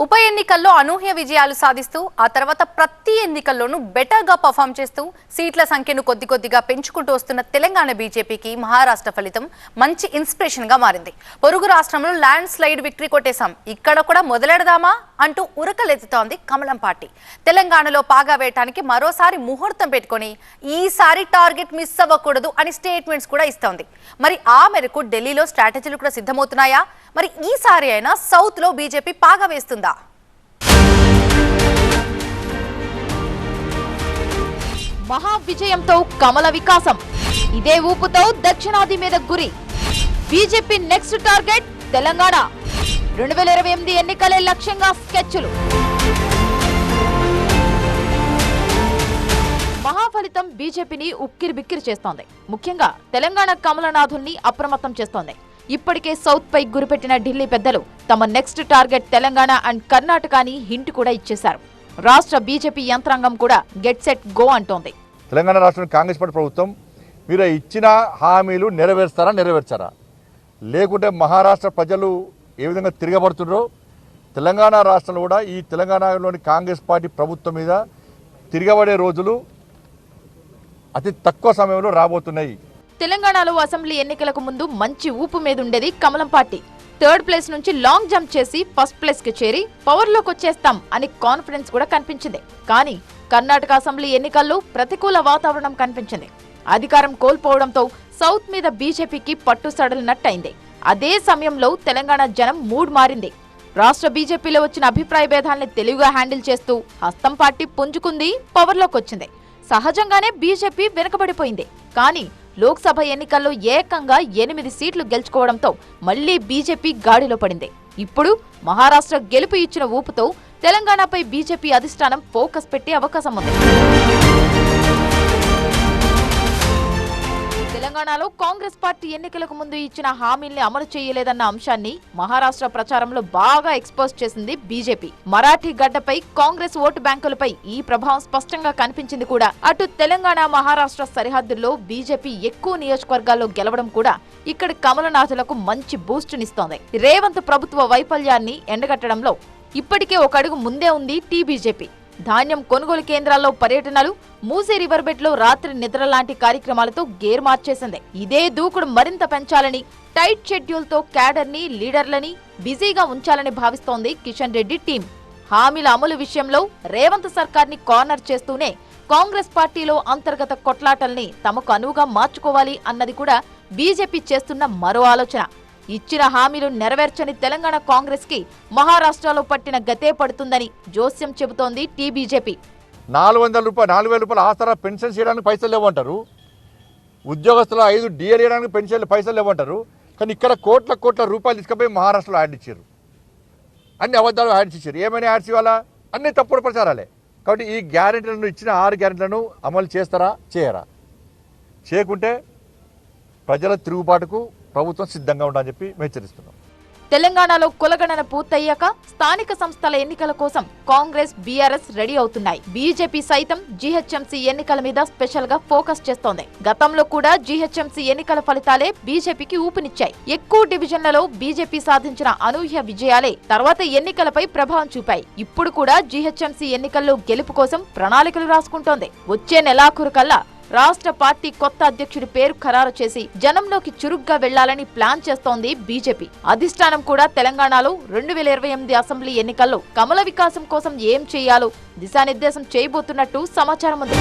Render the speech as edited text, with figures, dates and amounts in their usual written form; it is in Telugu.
ఉప ఎన్నికల్లో అనూహ్య విజయాలు సాధిస్తూ ఆ తర్వాత ప్రతి ఎన్నికల్లోనూ బెటర్గా పర్ఫామ్ చేస్తూ సీట్ల సంఖ్యను కొద్దిగా పెంచుకుంటూ వస్తున్న తెలంగాణ బీజేపీకి మహారాష్ట్ర ఫలితం మంచి ఇన్స్పిరేషన్గా మారింది. పొరుగు రాష్ట్రంలో ల్యాండ్ స్లైడ్ విక్టరీ కొట్టేశాం, ఇక్కడ కూడా మొదలెడదామా అంటూ ఉరకలెత్తుతోంది కమలం పార్టీ. తెలంగాణలో పాగా వేయటానికి మరోసారి ముహూర్తం పెట్టుకొని ఈసారి టార్గెట్ మిస్ అవ్వకూడదు అని స్టేట్మెంట్స్ కూడా ఇస్తోంది. మరి ఆ మేరకు ఢిల్లీలో స్ట్రాటజీలు కూడా సిద్ధమవుతున్నాయా? మరి ఈసారి అయినా సౌత్ లో బీజేపీ పాగా వేస్తుందా? మహా విజయంతో కమల వికాసం, ఇదే ఊపుతో దక్షిణాది మీద గురి. BJP next target Telangana. 2028 ఎన్నికలే లక్ష్యంగా స్కెచ్లు. మహాఫలితం బీజేపీని ఉక్కిరి బిక్కిరి చేస్తోంది. ముఖ్యంగా తెలంగాణ కమలనాథుల్ని అప్రమత్తం చేస్తోంది. ఇప్పటికే సౌత్ పై గురిపెట్టిన ఢిల్లీ పెద్దలు తమ next target Telangana and Karnataka అని హింట్ కూడా ఇచ్చేశారు. రాష్ట్ర బీజేపీ యంత్రాంగం కూడా గెట్ సెట్ గో అంటోంది. తెలంగాణ రాష్ట్రం కాంగ్రెస్ పార్టీ ప్రభుత్వం మీరు ఇచ్చిన హామీలు నెరవేర్చారా లేకుంటే మహారాష్ట్ర ప్రజలు ఏ విధంగా తిరగబడుతున్నారో తెలంగాణ రాష్ట్రంలో కూడా ఈ తెలంగాణలోని కాంగ్రెస్ పార్టీ ప్రభుత్వం మీద తిరగబడే రోజులు అతి తక్కువ సమయంలో రాబోతున్నాయి. తెలంగాణలో అసెంబ్లీ ఎన్నికలకు ముందు మంచి ఊపు మీద ఉండేది కమలం పార్టీ. 3rd ప్లేస్ నుంచి లాంగ్ జంప్ చేసి ఫస్ట్ ప్లేస్ కి చేరి పవర్ లోకి వచ్చేస్తాం అని కాన్ఫిడెన్స్ కూడా కనిపించింది. కానీ కర్ణాటక అసెంబ్లీ ఎన్నికల్లో ప్రతికూల వాతావరణం కనిపించింది. అధికారం కోల్పోవడంతో సౌత్ మీద బీజేపీకి పట్టు సడలినట్టయింది. అదే సమయంలో తెలంగాణ జనం మూడ్ మారింది. రాష్ట్ర బీజేపీలో వచ్చిన అభిప్రాయ భేదాల్ని తెలివిగా హ్యాండిల్ చేస్తూ హస్తం పార్టీ పుంజుకుంది, పవర్లోకి వచ్చింది. సహజంగానే బీజేపీ వెనుకబడిపోయింది. కానీ లోక్సభ ఎన్నికల్లో ఏకంగా 8 సీట్లు గెలుచుకోవడంతో మళ్లీ బీజేపీ గాడిలో పడింది. ఇప్పుడు మహారాష్ట్ర గెలుపు ఇచ్చిన ఊపుతో తెలంగాణపై బీజేపీ అధిష్టానం ఫోకస్ పెట్టే అవకాశం ఉంది. తెలంగాణలో కాంగ్రెస్ పార్టీ ఎన్నికలకు ముందు ఇచ్చిన హామీల్ని అమలు చేయలేదన్న అంశాన్ని మహారాష్ట్ర ప్రచారంలో బాగా ఎక్స్పోజ్ చేసింది బీజేపీ. మరాఠీ గడ్డపై కాంగ్రెస్ ఓటు బ్యాంకులపై ఈ ప్రభావం స్పష్టంగా కనిపించింది కూడా. అటు తెలంగాణ మహారాష్ట్ర సరిహద్దుల్లో బీజేపీ ఎక్కువ నియోజకవర్గాల్లో గెలవడం కూడా ఇక్కడి కమలనాథులకు మంచి బూస్టునిస్తోంది. రేవంత్ ప్రభుత్వ వైఫల్యాన్ని ఎండగట్టడంలో ఇప్పటికే ఒక అడుగు ముందే ఉంది టీబీజేపీ. ధాన్యం కొనుగోలు కేంద్రాల్లో పర్యటనలు, మూసీ రివర్ బెడ్ లో రాత్రి నిద్ర లాంటి కార్యక్రమాలతో గేర్ మార్చేసింది. ఇదే దూకుడు మరింత పెంచాలని, టైట్ షెడ్యూల్ తో క్యాడర్ ని, లీడర్లని బిజీగా ఉంచాలని భావిస్తోంది కిషన్ రెడ్డి టీం. హామీల అమలు విషయంలో రేవంత్ సర్కార్ ని కార్నర్ చేస్తూనే కాంగ్రెస్ పార్టీలో అంతర్గత కొట్లాటల్ని తమకు అనువుగా మార్చుకోవాలి అన్నది కూడా బీజేపీ చేస్తున్న మరో ఆలోచన. ఇచ్చిన హామీలు నెరవేర్చని తెలంగాణ కాంగ్రెస్ కి మహారాష్ట్రలో పట్టిన గతే పడుతుందని జోస్యం చెబుతోంది టీబీజేపీ. 4,000 రూపాయలు ఆసరా పెన్షన్ చేయడానికి పైసలు లేవంటారు, ఉద్యోగస్తుల 5 డిఏలు చేయడానికి పెన్షన్ పైసలు లేవంటారు. కానీ ఇక్కడ కోట్ల రూపాయలు తీసుకుపోయి మహారాష్ట్రలో యాడ్ ఇచ్చారు. అన్ని అబద్ధాలు యాడ్స్ ఇచ్చారు. ఏమైనా యాడ్స్ ఇవ్వాలా? అన్ని తప్పుడు ప్రచారాలే. కాబట్టి ఈ గ్యారెంటీలను ఇచ్చిన 6 గ్యారెంటీలను అమలు చేస్తారా, చేయరా? చేయకుంటే ప్రజల తిరుగుబాటుకు ప్రభుత్వం సిద్ధంగా ఉండాలని చెప్పి మేము హెచ్చరిస్తున్నాం. తెలంగాణలో కులగణన పూర్తయ్యాక స్థానిక సంస్థల ఎన్నికల కోసం కాంగ్రెస్, బీఆర్ఎస్ రెడీ అవుతున్నాయి. బీజేపీ సైతం జీహెచ్ఎంసీ ఎన్నికల మీద స్పెషల్ గా ఫోకస్ చేస్తోంది. గతంలో కూడా జీహెచ్ఎంసీ ఎన్నికల ఫలితాలే బీజేపీకి ఊపునిచ్చాయి. ఎక్కువ డివిజన్లలో బీజేపీ సాధించిన అనూహ్య విజయాలే తర్వాత ఎన్నికలపై ప్రభావం చూపాయి. ఇప్పుడు కూడా జీహెచ్ఎంసీ ఎన్నికల్లో గెలుపు కోసం ప్రణాళికలు రాసుకుంటోంది. వచ్చే నెలాఖరు కల్లా రాష్ట్ర పార్టీ కొత్త అధ్యక్షుడి పేరు ఖరారు చేసి జనంలోకి చురుగ్గా వెళ్లాలని ప్లాన్ చేస్తోంది బీజేపీ. అధిష్టానం కూడా తెలంగాణలో 2028 అసెంబ్లీ ఎన్నికల్లో కమల వికాసం కోసం ఏం చేయాలో దిశానిర్దేశం చేయబోతున్నట్టు సమాచారం ఉంది.